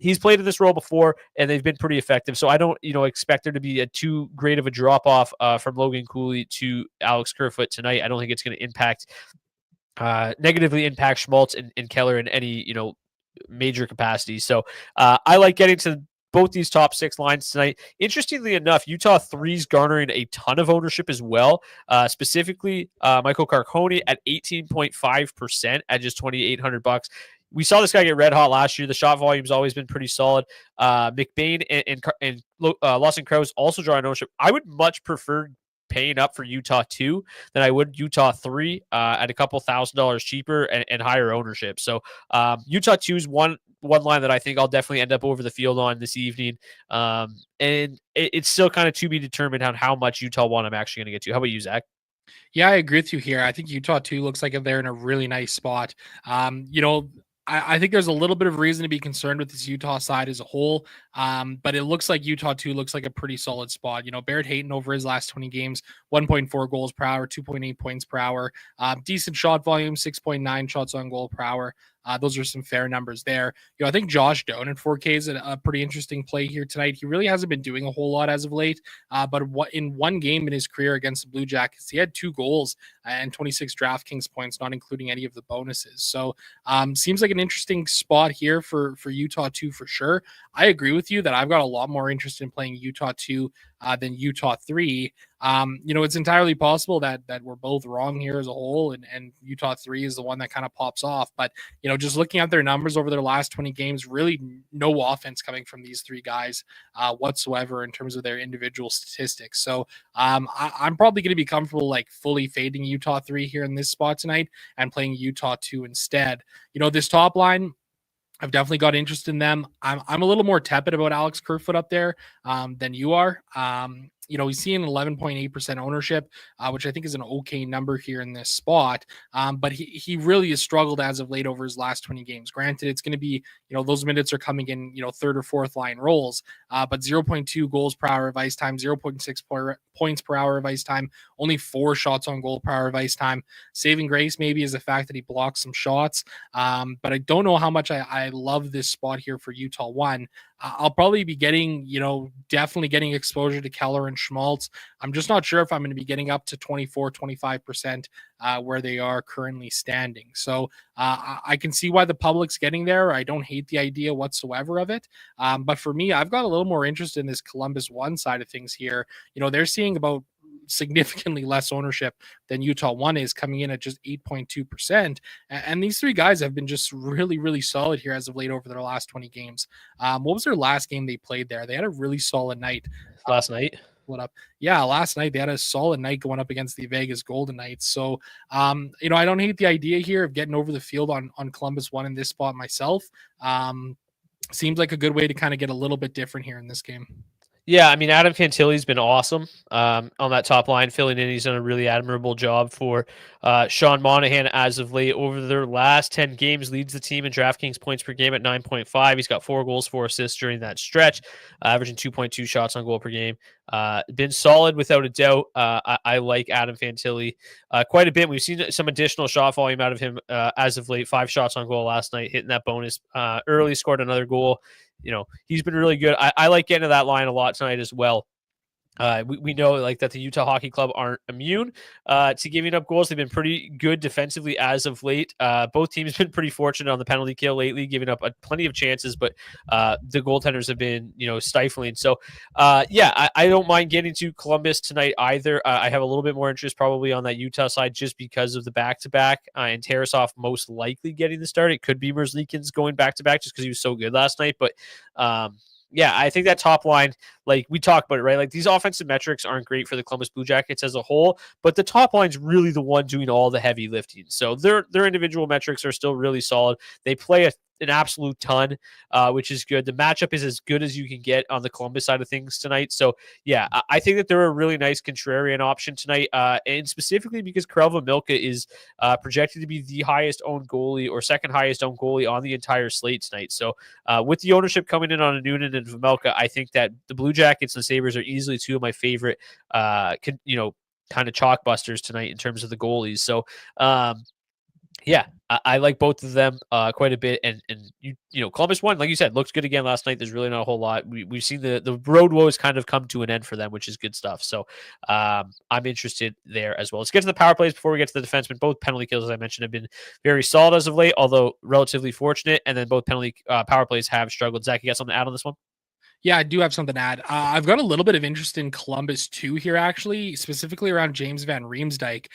he's played in this role before, and they've been pretty effective. So I don't, expect there to be a too great of a drop-off from Logan Cooley to Alex Kerfoot tonight. I don't think it's going to negatively impact Schmaltz and Keller in any, major capacity. So I like getting to both these top 6 lines tonight. Interestingly enough, Utah 3's garnering a ton of ownership as well. Specifically, Michael Carcone at 18.5% at just $2,800. We saw this guy get red hot last year. The shot volume's always been pretty solid. McBain and Lawson Krause also drawing ownership. I would much prefer paying up for Utah 2 than I would Utah 3 at a couple $1,000 cheaper and higher ownership. So Utah 2 is one line that I think I'll definitely end up over the field on this evening. And it's still kind of to be determined on how much Utah 1 I'm actually going to get to. How about you, Zach? Yeah, I agree with you here. I think Utah 2 looks like they're in a really nice spot. I think there's a little bit of reason to be concerned with this Utah side as a whole, but it looks like Utah 2 looks like a pretty solid spot. Barrett Hayton over his last 20 games, 1.4 goals per hour, 2.8 points per hour, decent shot volume, 6.9 shots on goal per hour. Those are some fair numbers there. I think Josh Doan at 4K is a pretty interesting play here tonight. He really hasn't been doing a whole lot as of late, but in one game in his career against the Blue Jackets, he had 2 goals and 26 DraftKings points, not including any of the bonuses. So seems like an interesting spot here for Utah 2 for sure. I agree with you that I've got a lot more interest in playing Utah 2 than Utah 3. It's entirely possible that we're both wrong here as a whole, and Utah 3 is the one that kind of pops off. But, just looking at their numbers over their last 20 games, really no offense coming from these 3 guys whatsoever in terms of their individual statistics. So I'm probably going to be comfortable fully fading Utah 3 here in this spot tonight and playing Utah 2 instead. This top line, I've definitely got interest in them. I'm a little more tepid about Alex Kerfoot up there than you are. He's seeing 11.8% ownership, which I think is an okay number here in this spot. But he really has struggled as of late over his last 20 games. Granted, it's going to be, those minutes are coming in, third or fourth line roles, but 0.2 goals per hour of ice time, 0.6 points per hour of ice time, only 4 shots on goal per hour of ice time. Saving grace maybe is the fact that he blocks some shots. But I don't know how much I love this spot here for Utah 1. I'll probably be getting, definitely getting exposure to Keller and Schmaltz. I'm just not sure if I'm going to be getting up to 24, 25% where they are currently standing. So I can see why the public's getting there. I don't hate the idea whatsoever of it. But for me, I've got a little more interest in this Columbus 1 side of things here. They're seeing about significantly less ownership than Utah 1 is, coming in at just 8.2%. And these 3 guys have been just really, really solid here as of late over their last 20 games. What was their last game they played there? They had a really solid night. Last night? What up? Yeah, last night they had a solid night going up against the Vegas Golden Knights. So, I don't hate the idea here of getting over the field on Columbus 1 in this spot myself. Seems like a good way to kind of get a little bit different here in this game. Yeah, I mean, Adam Fantilli's been awesome on that top line, filling in. He's done a really admirable job for Sean Monahan as of late. Over their last 10 games, leads the team in DraftKings points per game at 9.5. He's got 4 goals, 4 assists during that stretch, averaging 2.2 shots on goal per game. Been solid without a doubt. I like Adam Fantilli quite a bit. We've seen some additional shot volume out of him as of late. 5 shots on goal last night, hitting that bonus early, scored another goal. He's been really good. I like getting to that line a lot tonight as well. We know like that the Utah Hockey Club aren't immune to giving up goals. They've been pretty good defensively as of late. Both teams have been pretty fortunate on the penalty kill lately, giving up plenty of chances, but the goaltenders have been, stifling. So, I don't mind getting to Columbus tonight either. I have a little bit more interest probably on that Utah side just because of the back-to-back and Tarasov most likely getting the start. It could be Merzlikins going back-to-back just because he was so good last night, but I think that top line, like we talked about it, right? Like these offensive metrics aren't great for the Columbus Blue Jackets as a whole, but the top line's really the one doing all the heavy lifting. So their individual metrics are still really solid. They play an absolute ton, which is good. The matchup is as good as you can get on the Columbus side of things tonight. So I think that they're a really nice contrarian option tonight, and specifically because Karel Vejmelka is projected to be the highest owned goalie or second highest owned goalie on the entire slate tonight. So with the ownership coming in on Noonan and Vejmelka, I think that the Blue Jackets and Sabres are easily 2 of my favorite, kind of chalk busters tonight in terms of the goalies. So, I like both of them quite a bit, and Columbus 1, like you said, looks good again last night. There's really not a whole lot. We've seen the road woes kind of come to an end for them, which is good stuff. So I'm interested there as well. Let's get to the power plays before we get to the defensemen. Both penalty kills, as I mentioned, have been very solid as of late, although relatively fortunate. And then both penalty power plays have struggled. Zach, you got something to add on this one? Yeah, I do have something to add. I've got a little bit of interest in Columbus too here, actually, specifically around James Van Riemsdyk.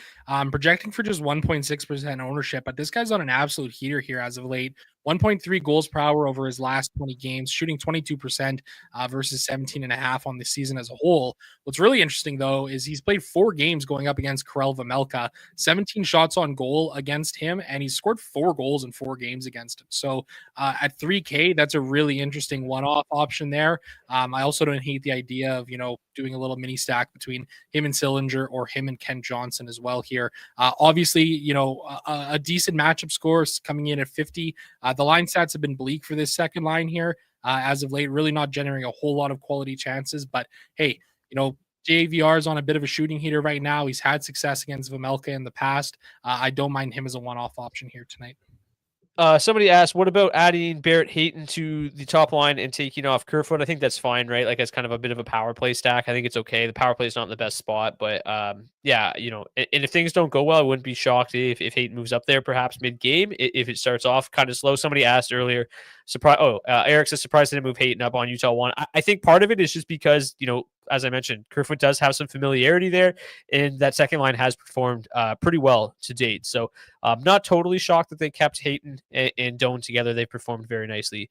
Projecting for just 1.6% ownership, but this guy's on an absolute heater here as of late. 1.3 goals per hour over his last 20 games, shooting 22% versus 17.5 on the season as a whole. What's really interesting, though, is he's played 4 games going up against Karel Vejmelka, 17 shots on goal against him, and he's scored 4 goals in 4 games against him. So at 3K, that's a really interesting one-off option there. I also don't hate the idea of, doing a little mini stack between him and Sillinger or him and Ken Johnson as well here. Obviously, a decent matchup score coming in at 50. The line stats have been bleak for this second line here as of late, really not generating a whole lot of quality chances. But hey, JVR is on a bit of a shooting heater right now. He's had success against Vejmelka in the past. I don't mind him as a one-off option here tonight. Somebody asked, what about adding Barrett Hayton to the top line and taking off Kerfoot? I think that's fine, right? Like, it's kind of a bit of a power play stack. I think it's okay. The power play is not in the best spot, but and if things don't go well, I wouldn't be shocked if Hayton moves up there perhaps mid-game, if it starts off kind of slow. Somebody asked earlier, Eric says surprised they didn't move Hayton up on Utah 1. I think part of it is just because, as I mentioned, Kerfoot does have some familiarity there, and that second line has performed pretty well to date. So I'm not totally shocked that they kept Hayton and Doan together. They performed very nicely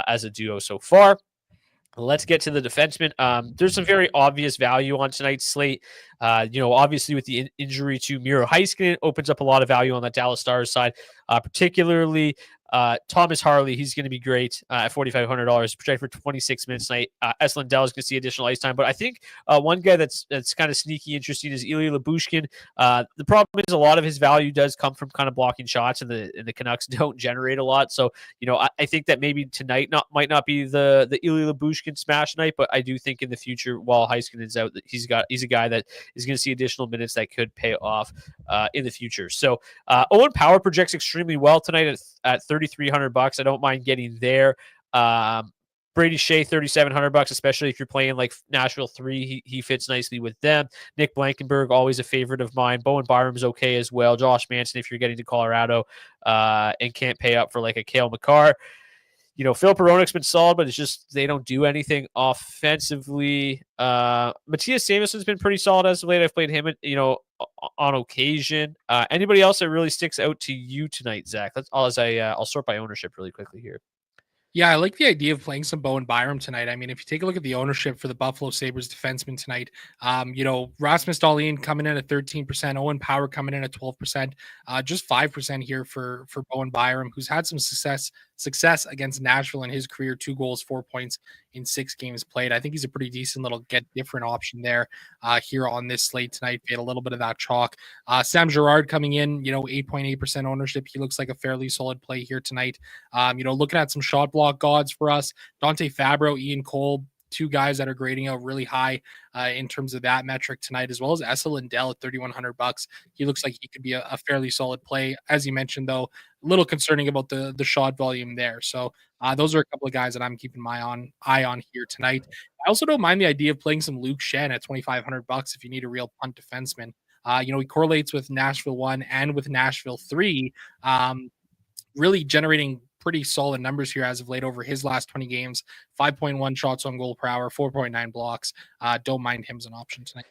as a duo so far. Let's get to the defensemen. There's some very obvious value on tonight's slate. Obviously with the injury to Miro Heiskanen, opens up a lot of value on that Dallas Stars side, particularly Thomas Harley, he's going to be great at $4,500, projected for 26 minutes tonight. S. Lindell is going to see additional ice time, but I think one guy that's kind of sneaky interesting is Ilya Lyubushkin. The problem is a lot of his value does come from kind of blocking shots, and the Canucks don't generate a lot. So, I think that maybe tonight might not be the Ilya Lyubushkin smash night, but I do think in the future, while Heiskanen's out, that he's a guy that is going to see additional minutes that could pay off in the future. So Owen Power projects extremely well tonight at $3,300. I don't mind getting there. Brady Shea, $3,700, especially if you're playing like Nashville 3. He fits nicely with them. Nick Blankenberg, always a favorite of mine. Bowen Byram's okay as well. Josh Manson, if you're getting to Colorado and can't pay up for like a Cale Makar. Phil Peronik's been solid, but it's just they don't do anything offensively. Matthias Samuelson's been pretty solid as of late. I've played him, on occasion. Anybody else that really sticks out to you tonight, Zach? I'll sort by ownership really quickly here. Yeah, I like the idea of playing some Bowen Byram tonight. I mean, if you take a look at the ownership for the Buffalo Sabres defenseman tonight, Rasmus Dahlin coming in at 13%, Owen Power coming in at 12%, just 5% here for Bowen Byram, who's had some success against Nashville in his career, 2 goals, 4 points in 6 games played. I think he's a pretty decent little get different option there here on this slate tonight. Get a little bit of that chalk. Sam Girard coming in, 8.8% ownership. He looks like a fairly solid play here tonight. Looking at some shot block gods for us, Dante Fabro, Ian Cole, 2 guys that are grading out really high in terms of that metric tonight, as well as Esa Lindell at $3,100. He looks like he could be a fairly solid play. As you mentioned, though, a little concerning about the shot volume there. So those are a couple of guys that I'm keeping my eye on here tonight. I also don't mind the idea of playing some Luke Shen at $2,500 if you need a real punt defenseman. He correlates with Nashville 1 and with Nashville 3, really generating pretty solid numbers here as of late over his last 20 games. 5.1 shots on goal per hour, 4.9 blocks. Don't mind him as an option tonight.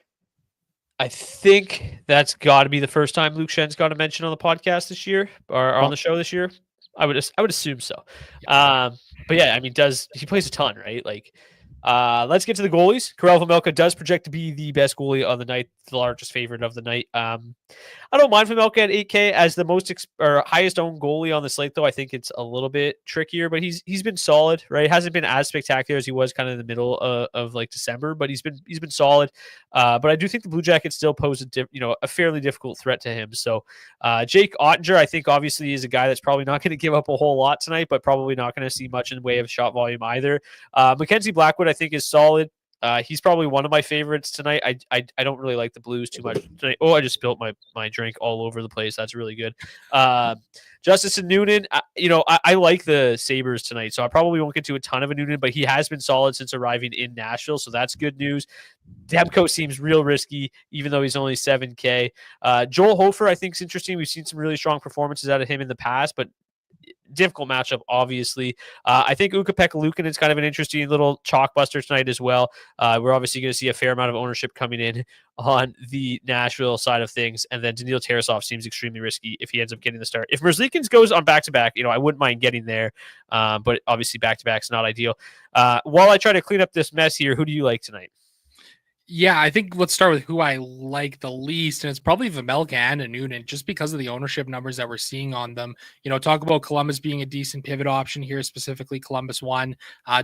I think that's got to be the first time Luke Shen's got a mention on the podcast this year or on the show this year. I would assume so. Yeah. But yeah, I mean, he plays a ton, right? Like, let's get to the goalies. Karel Vejmelka does project to be the best goalie on the night, the largest favorite of the night. I don't mind Vejmelka at 8K as the most highest owned goalie on the slate, though. I think it's a little bit trickier, but he's been solid, right? Hasn't been as spectacular as he was kind of in the middle of like December, but he's been solid. But I do think the Blue Jackets still pose a fairly difficult threat to him. So Jake Ottinger, I think obviously is a guy that's probably not going to give up a whole lot tonight, but probably not going to see much in the way of shot volume either. Mackenzie Blackwood, I think, is solid. He's probably one of my favorites tonight. I don't really like the Blues too much tonight. Oh, I just spilled my drink all over the place. That's really good. Justice and Noonan, I like the Sabres tonight, so I probably won't get to a ton of a Noonan, but he has been solid since arriving in Nashville, so that's good news. Demko seems real risky, even though he's only 7K. Joel Hofer, I think, is interesting. We've seen some really strong performances out of him in the past, but difficult matchup, obviously. I think Ukko-Pekka Luukkonen is kind of an interesting little chalk buster tonight as well. We're obviously going to see a fair amount of ownership coming in on the Nashville side of things. And then Daniil Tarasov seems extremely risky if he ends up getting the start. If Merzlikins goes on back-to-back, I wouldn't mind getting there. But obviously back-to-back is not ideal. While I try to clean up this mess here, who do you like tonight? Yeah, I think let's start with who I like the least, and it's probably Vejmelka and Noonan, just because of the ownership numbers that we're seeing on them. Talk about Columbus being a decent pivot option here, specifically Columbus 1.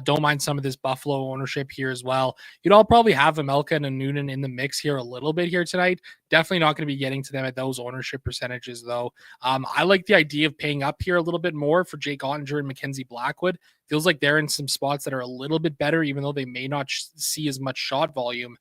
Don't mind some of this Buffalo ownership here as well. I'll probably have Vejmelka and Noonan in the mix here a little bit here tonight. Definitely not going to be getting to them at those ownership percentages, though. I like the idea of paying up here a little bit more for Jake Ottinger and Mackenzie Blackwood. Feels like they're in some spots that are a little bit better, even though they may not see as much shot volume.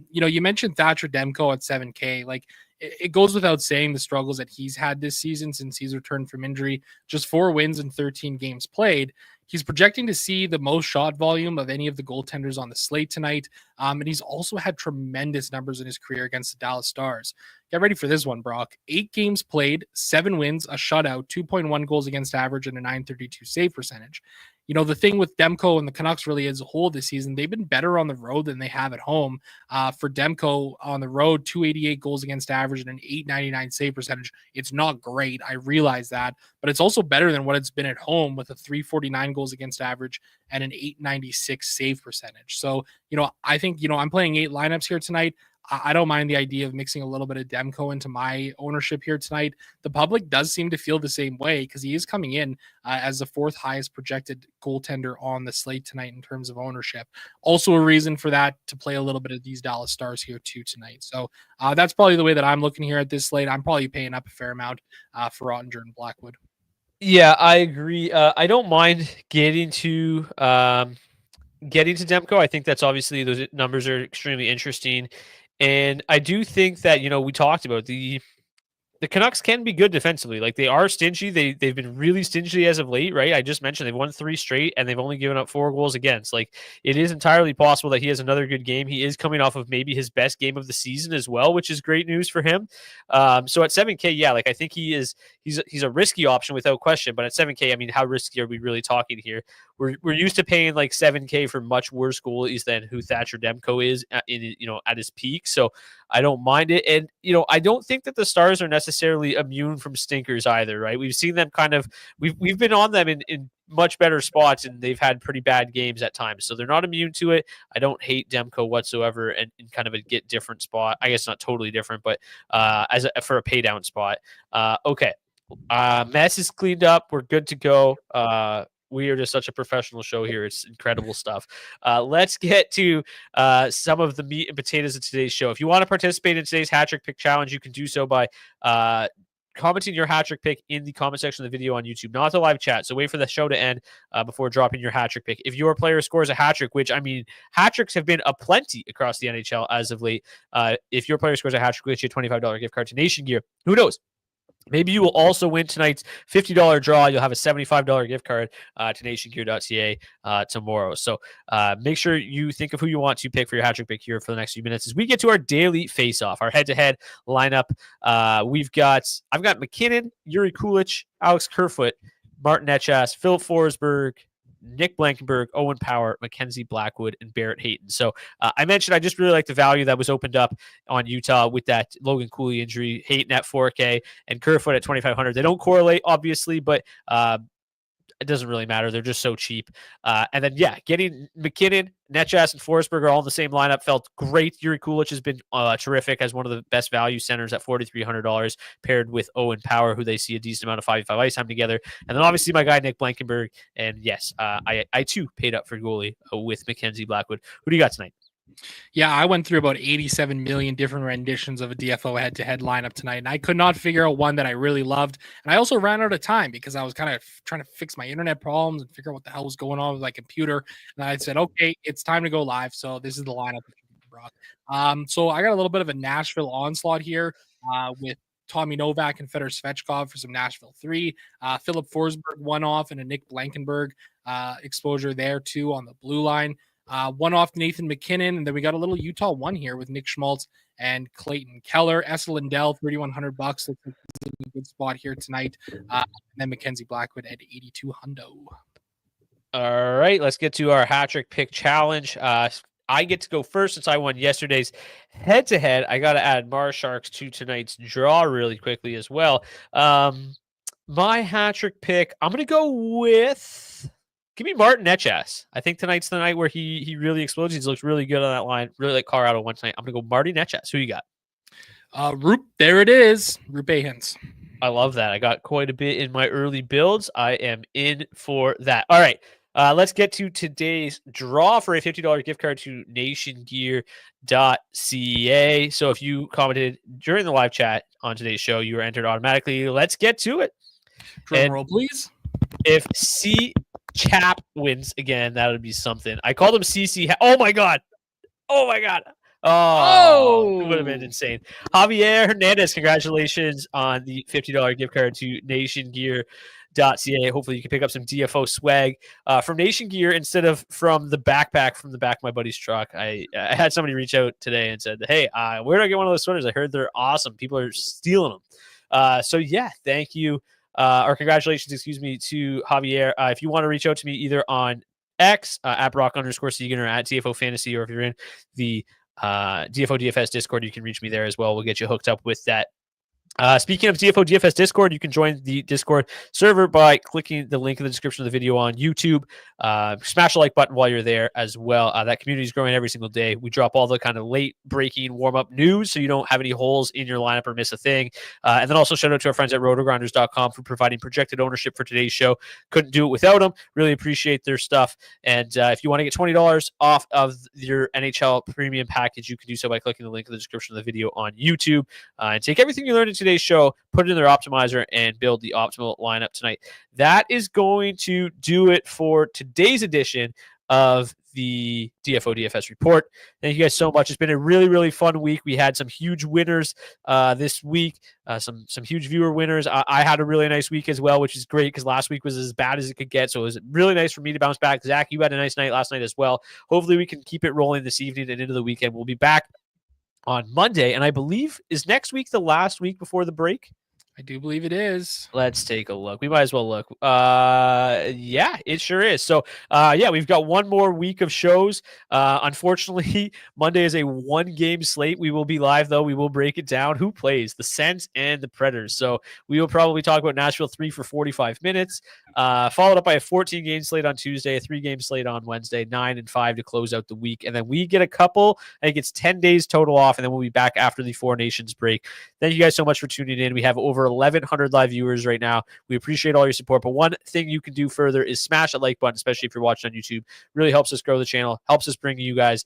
You mentioned Thatcher Demko at 7K. Like, it goes without saying the struggles that he's had this season since he's returned from injury. Just 4 wins in 13 games played. He's projecting to see the most shot volume of any of the goaltenders on the slate tonight. And he's also had tremendous numbers in his career against the Dallas Stars. Get ready for this one, Brock. 8 games played, 7 wins, a shutout, 2.1 goals against average, and a .932 save percentage. The thing with Demko and the Canucks really as a whole this season, they've been better on the road than they have at home. For Demko on the road, 288 goals against average and an .899 save percentage. It's not great. I realize that, but it's also better than what it's been at home with a 349 goals against average and an .896 save percentage. So, I think, I'm playing 8 lineups here tonight. I don't mind the idea of mixing a little bit of Demko into my ownership here tonight. The public does seem to feel the same way because he is coming in as the fourth highest projected goaltender on the slate tonight in terms of ownership. Also a reason for that to play a little bit of these Dallas Stars here too tonight. So that's probably the way that I'm looking here at this slate. I'm probably paying up a fair amount for Ottinger and Blackwood. Yeah, I agree. I don't mind getting to Demko. I think that's obviously those numbers are extremely interesting. And I do think that, we talked about the Canucks can be good defensively. Like, they are stingy. They've been really stingy as of late, right? I just mentioned they've won 3 straight and they've only given up 4 goals against. Like, it is entirely possible that he has another good game. He is coming off of maybe his best game of the season as well, which is great news for him. So at 7K, yeah, like I think he's a risky option without question. But at 7K, I mean, how risky are we really talking here? We're used to paying like 7K for much worse goalies than who Thatcher Demko is at his peak. So I don't mind it. And, I don't think that the Stars are necessarily immune from stinkers either, right? We've seen them we've been on them in much better spots, and they've had pretty bad games at times. So they're not immune to it. I don't hate Demko whatsoever, and in kind of a get different spot. I guess not totally different, but for a pay down spot. Okay. Mess is cleaned up. We're good to go. We are just such a professional show here. It's incredible stuff. Let's get to some of the meat and potatoes of today's show. If you want to participate in today's hat trick pick challenge, you can do so by commenting your hat trick pick in the comment section of the video on YouTube, not the live chat. So wait for the show to end before dropping your hat trick pick. If your player scores a hat trick, which, I mean, hat tricks have been aplenty across the NHL as of late. If your player scores a hat trick, we'll get you a $25 gift card to Nation Gear. Who knows? Maybe you will also win tonight's $50 draw. You'll have a $75 gift card to nationgear.ca tomorrow. So make sure you think of who you want to pick for your hat trick pick here for the next few minutes as we get to our daily face-off, our head-to-head lineup. I've got McKinnon, Yuri Kulich, Alex Kerfoot, Martin Etchas, Philip Forsberg, Nick Blankenburg, Owen Power, Mackenzie Blackwood, and Barrett Hayton. So I mentioned I just really like the value that was opened up on Utah with that Logan Cooley injury. Hayton at 4K and Kerfoot at 2,500. They don't correlate, obviously, but it doesn't really matter. They're just so cheap. And then, getting McKinnon, Netchas, and Forsberg are all in the same lineup felt great. Yuri Kulich has been terrific as one of the best value centers at $4,300, paired with Owen Power, who they see a decent amount of 5v5 ice time together. And then obviously my guy, Nick Blankenburg. And yes, I too paid up for goalie with Mackenzie Blackwood. Who do you got tonight? Yeah, I went through about 87 million different renditions of a DFO head-to-head lineup tonight, and I could not figure out one that I really loved. And I also ran out of time because I was kind of trying to fix my internet problems and figure out what the hell was going on with my computer. And I said, okay, it's time to go live. So this is the lineup that you brought. So I got a little bit of a Nashville onslaught here with Tommy Novak and Fedor Svechkov for some Nashville 3. Philip Forsberg one-off and a Nick Blankenburg exposure there too on the blue line. One off Nathan McKinnon, and then we got a little Utah 1 here with Nick Schmaltz and Clayton Keller. Essa Lindell, $3,100. Looks like a good spot here tonight. And then Mackenzie Blackwood at 8,200. All right, let's get to our hat trick pick challenge. I get to go first since I won yesterday's head-to-head. I got to add Mars Sharks to tonight's draw really quickly as well. My hat trick pick, I'm going to go with... Give me Martin Etchas. I think tonight's the night where he really explodes. He's looked really good on that line. Really like Colorado one tonight. I'm going to go Martin Etchas. Who you got? There it is. Rupe Ahins. I love that. I got quite a bit in my early builds. I am in for that. All right. Let's get to today's draw for a $50 gift card to nationgear.ca. So if you commented during the live chat on today's show, you were entered automatically. Let's get to it. Drum roll, please. If Chap wins again, that would be something. I called him CC. Oh my god! Oh, it would have been insane. Javier Hernandez, congratulations on the $50 gift card to nationgear.ca. Hopefully you can pick up some DFO swag from Nation Gear instead of from the backpack from the back of my buddy's truck. I had somebody reach out today and said, hey, where do I get one of those sweaters? I heard they're awesome. People are stealing them. So yeah, thank you. Or congratulations, to Javier. If you want to reach out to me either on X at Brock_Seguin or at DFO Fantasy, or if you're in the DFO DFS Discord, you can reach me there as well. We'll get you hooked up with that Speaking of DFO DFS Discord, you can join the Discord server by clicking the link in the description of the video on YouTube. Smash the like button while you're there as well. That community is growing every single day. We drop all the kind of late breaking warm up news so you don't have any holes in your lineup or miss a thing. And then also shout out to our friends at rotogrinders.com for providing projected ownership for today's show. Couldn't do it without them. Really appreciate their stuff. And if you want to get $20 off of your NHL premium package, you can do so by clicking the link in the description of the video on YouTube. And take everything you learned in today's show, put it in their optimizer, and build the optimal lineup tonight. That is going to do it for today's edition of the DFO DFS report. Thank you guys so much. It's been a really, really fun week. We had some huge winners this week, some huge viewer winners. I had a really nice week as well, which is great because last week was as bad as it could get. So it was really nice for me to bounce back. Zach, you had a nice night last night as well. Hopefully we can keep it rolling this evening and into the weekend. We'll be back on Monday, and I believe is next week the last week before the break? I do believe it is. Let's take a look. We might as well look. Yeah, it sure is. So, yeah, we've got one more week of shows. Unfortunately, Monday is a one-game slate. We will be live, though. We will break it down. Who plays? The Sens and the Predators. So we will probably talk about Nashville 3 for 45 minutes, followed up by a 14-game slate on Tuesday, a 3-game slate on Wednesday, 9 and 5 to close out the week. And then we get a couple, I think it's 10 days total off, and then we'll be back after the Four Nations break. Thank you guys so much for tuning in. We have over 1,100 live viewers right now. We appreciate all your support, but one thing you can do further is smash that like button, especially if you're watching on YouTube. Really helps us grow the channel, helps us bring you guys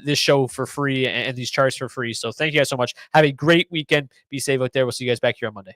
this show for free and these charts for free. So thank you guys so much. Have a great weekend. Be safe out there. We'll see you guys back here on Monday.